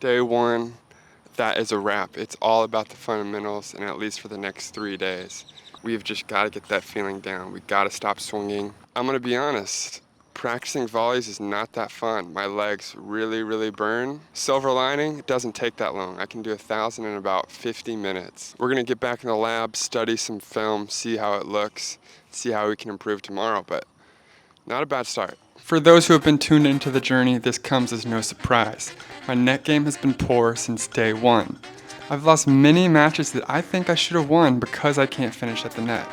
Day one, that is a wrap. It's all about the fundamentals, and at least for the next 3 days. We've just got to get that feeling down. We got to stop swinging. I'm gonna be honest, practicing volleys is not that fun. My legs really burn. Silver lining, it doesn't take that long. I can do 1,000 in about 50 minutes. We're gonna get back in the lab, study some film, see how it looks, see how we can improve tomorrow, but not a bad start. For those who have been tuned into the journey, this comes as no surprise. My net game has been poor since day one. I've lost many matches that I think I should have won because I can't finish at the net.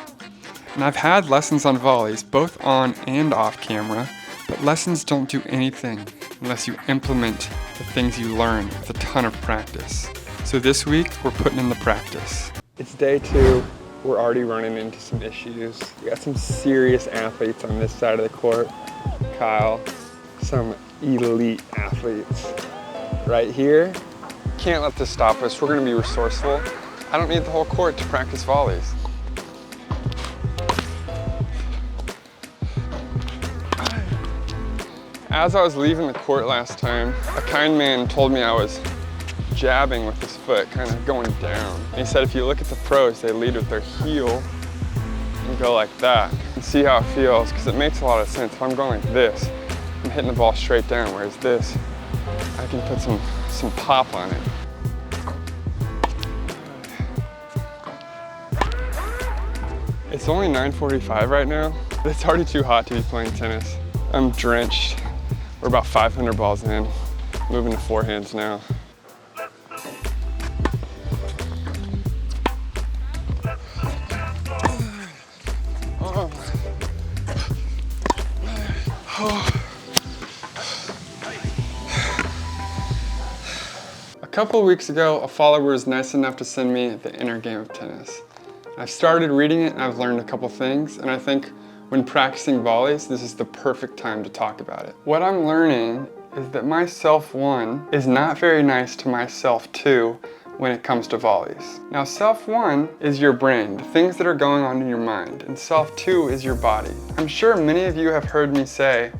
And I've had lessons on volleys, both on and off camera, but lessons don't do anything unless you implement the things you learn with a ton of practice. So this week, we're putting in the practice. It's day two. We're already running into some issues. We got some serious athletes on this side of the court. Kyle, some elite athletes. Right here, can't let this stop us. We're gonna be resourceful. I don't need the whole court to practice volleys. As I was leaving the court last time, a kind man told me I was jabbing with his foot, kind of going down. And he said if you look at the pros, they lead with their heel and go like that. And see how it feels, because it makes a lot of sense. If I'm going like this, I'm hitting the ball straight down, whereas this, I can put some pop on it. It's only 9:45 right now. It's already too hot to be playing tennis. I'm drenched. We're about 500 balls in, moving to forehands now. A couple of weeks ago, a follower was nice enough to send me The Inner Game of Tennis. I've started reading it and I've learned a couple things, and I think when practicing volleys, this is the perfect time to talk about it. What I'm learning is that my self one is not very nice to my self two when it comes to volleys. Now, self one is your brain, the things that are going on in your mind, and self two is your body. I'm sure many of you have heard me say,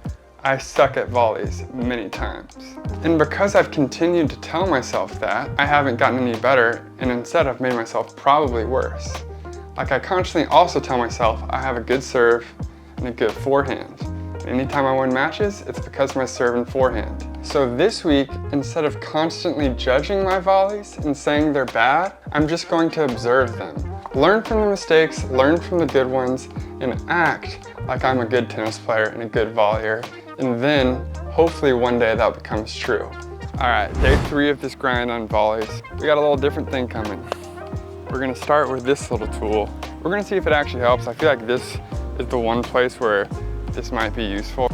I suck at volleys many times. And because I've continued to tell myself that, I haven't gotten any better, and instead I've made myself probably worse. Like, I constantly also tell myself I have a good serve and a good forehand. And anytime I win matches, it's because of my serve and forehand. So this week, instead of constantly judging my volleys and saying they're bad, I'm just going to observe them. Learn from the mistakes, learn from the good ones, and act like I'm a good tennis player and a good volleyer. And then, hopefully one day that becomes true. All right, day 3 of this grind on volleys. We got a little different thing coming. We're gonna start with this little tool. We're gonna see if it actually helps. I feel like this is the one place where this might be useful.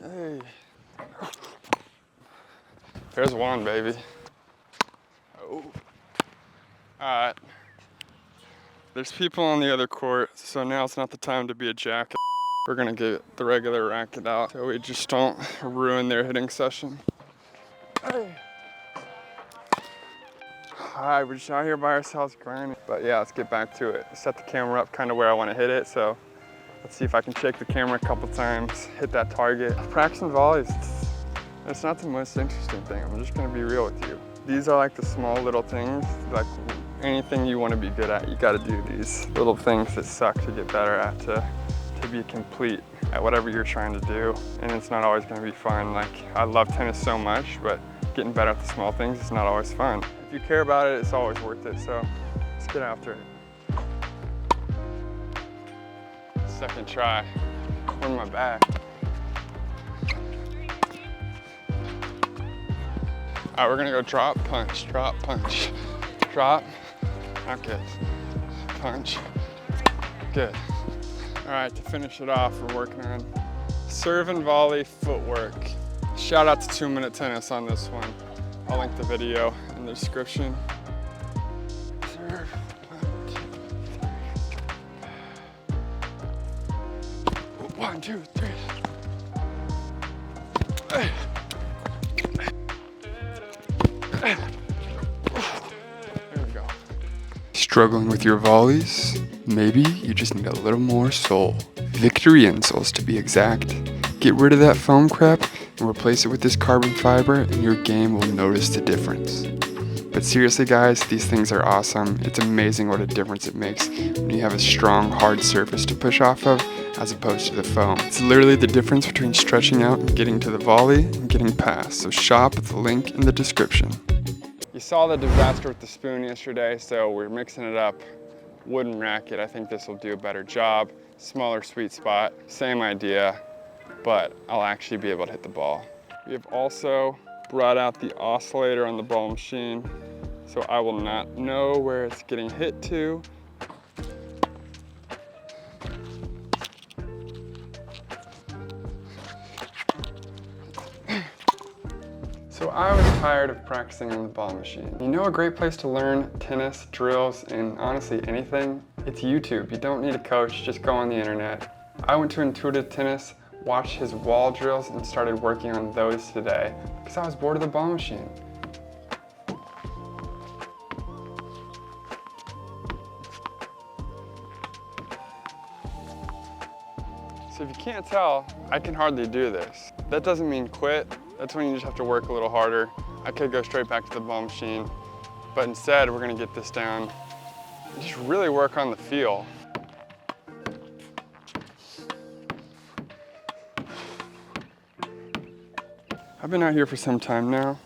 Hey. There's one, baby. Oh. All right. There's people on the other court, so now it's not the time to be a jackass. We're gonna get the regular racket out so we just don't ruin their hitting session. Hey. All right, we're just out here by ourselves grinding. But yeah, let's get back to it. Set the camera up kind of where I want to hit it, so let's see if I can shake the camera a couple times, hit that target. Practicing volleys, it's not the most interesting thing. I'm just gonna be real with you. These are like the small little things, like anything you want to be good at, you gotta do these little things that suck to get better at, to be complete at whatever you're trying to do. And it's not always gonna be fun. Like, I love tennis so much, but getting better at the small things is not always fun. If you care about it, it's always worth it, so let's get after it. Second try, on my back. All right, we're gonna go drop, punch, drop, punch. Drop, not good. Punch, good. All right, to finish it off, we're working on serve and volley footwork. Shout out to 2 Minute Tennis on this one. I'll link the video in the description. Serve, 1, 2, 3. Struggling with your volleys? Maybe you just need a little more soul. Victory insoles to be exact. Get rid of that foam crap and replace it with this carbon fiber and your game will notice the difference. But seriously guys, these things are awesome. It's amazing what a difference it makes when you have a strong, hard surface to push off of as opposed to the foam. It's literally the difference between stretching out and getting to the volley and getting past. So shop at the link in the description. You saw the disaster with the spoon yesterday, so we're mixing it up. Wooden racket, I think this will do a better job. Smaller sweet spot, same idea, but I'll actually be able to hit the ball. We have also brought out the oscillator on the ball machine, so I will not know where it's getting hit to. So I was tired of practicing on the ball machine. You know a great place to learn tennis, drills, and honestly anything? It's YouTube. You don't need a coach, just go on the internet. I went to Intuitive Tennis, watched his wall drills, and started working on those today because I was bored of the ball machine. So if you can't tell, I can hardly do this. That doesn't mean quit. That's when you just have to work a little harder. I could go straight back to the ball machine, but instead we're gonna get this down and just really work on the feel. I've been out here for some time now,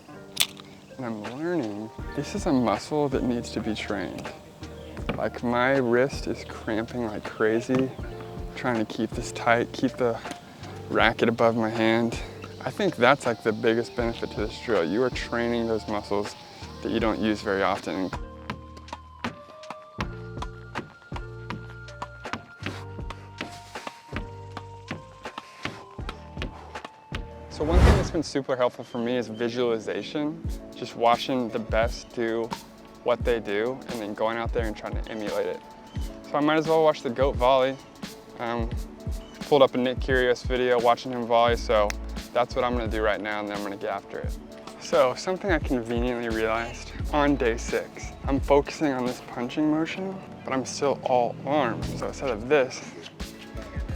and I'm learning this is a muscle that needs to be trained. Like my wrist is cramping like crazy, trying to keep this tight, keep the racket above my hand. I think that's like the biggest benefit to this drill. You are training those muscles that you don't use very often. So one thing that's been super helpful for me is visualization. Just watching the best do what they do and then going out there and trying to emulate it. So I might as well watch the GOAT volley. Pulled up a Nick Kyrgios video watching him volley, so that's what I'm gonna do right now and then I'm gonna get after it. So something I conveniently realized on day 6, I'm focusing on this punching motion, but I'm still all arm. So instead of this,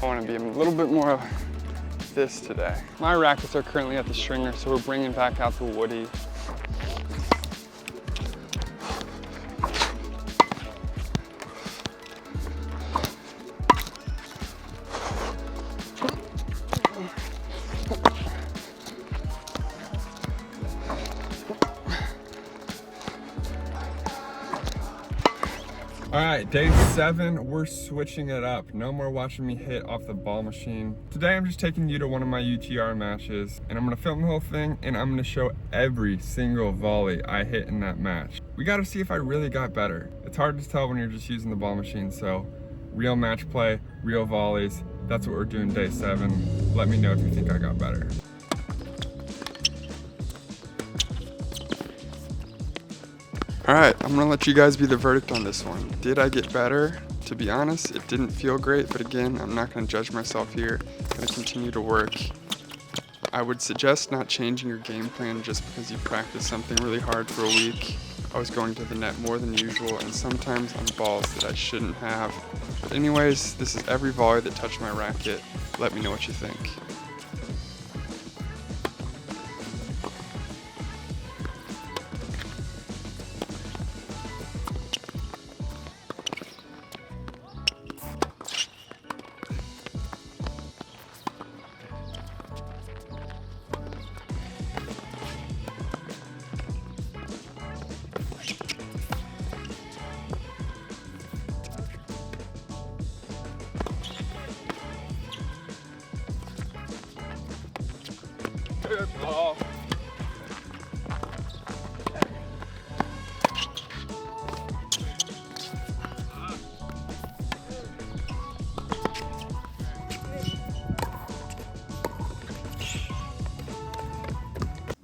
I wanna be a little bit more of this today. My rackets are currently at the stringer, so we're bringing back out the woody. All right, day 7, we're switching it up. No more watching me hit off the ball machine. Today I'm just taking you to one of my UTR matches and I'm gonna film the whole thing and I'm gonna show every single volley I hit in that match. We gotta see if I really got better. It's hard to tell when you're just using the ball machine, so real match play, real volleys, that's what we're doing day 7. Let me know if you think I got better. Alright, I'm gonna let you guys be the verdict on this one. Did I get better? To be honest, it didn't feel great, but again, I'm not gonna judge myself here. I'm gonna continue to work. I would suggest not changing your game plan just because you practice something really hard for a week. I was going to the net more than usual and sometimes on balls that I shouldn't have. But anyways, this is every volley that touched my racket. Let me know what you think. Good ball.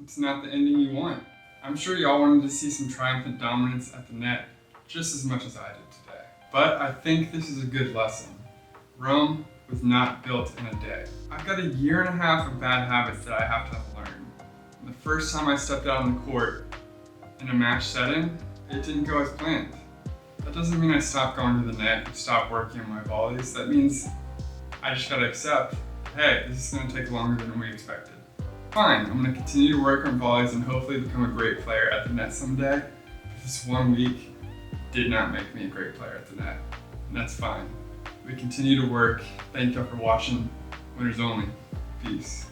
It's not the ending you want. I'm sure y'all wanted to see some triumphant dominance at the net just as much as I did today. But I think this is a good lesson. Rome was not built in a day. I've got 1.5 years of bad habits that I have to learn. The first time I stepped out on the court in a match setting, it didn't go as planned. That doesn't mean I stop going to the net and stop working on my volleys. That means I just gotta accept, hey, this is gonna take longer than we expected. Fine, I'm gonna continue to work on volleys and hopefully become a great player at the net someday. This 1 week did not make me a great player at the net, and that's fine. We continue to work. Thank you for watching. Winners only. Peace.